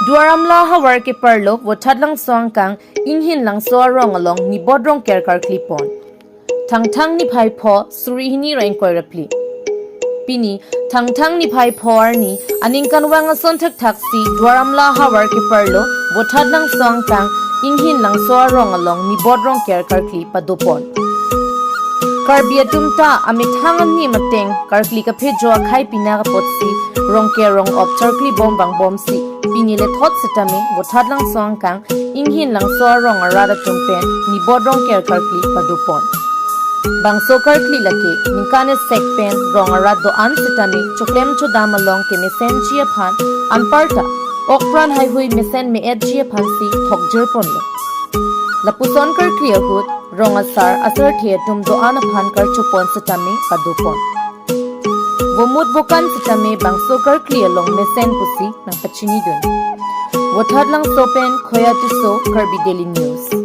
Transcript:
Duar Amla ahavar keparlo wothad langso kang Inghin Langso arong along Nibot Rongker Karkli pon. Thang ni phai pho surihini rain koirapli. Pini thang ni phai pho arni ningkan wanga sonthak thaksi Duar Amla ahavar keparlo wothad langso kang Inghin Langso arong along Nibot Rongker Karkli padopon. Karbia tumta amit hangan ni mateng Karkli ka phejo khai pina ka potsi rongke rong op charkli bang bom si pinile thot sitame wothad lang song kang Inghin Langso rong arada tumpen Nibot Rongker Karkli padupon bangso Karkli lake ningkan asek pen rong arad do an sitame choklem chodam along ke mesen chia phan anparta okpran hai hui mesen me et chia phan si thokjer pon lo Lapuson Karkli ahut rong asar the tum do an phan kar chupon sitame padupon Womut bukan sitame bangso Karkli along mesen pusi nang pachini dun. Wothad lang sopen khoya tiso Karbi Daily News.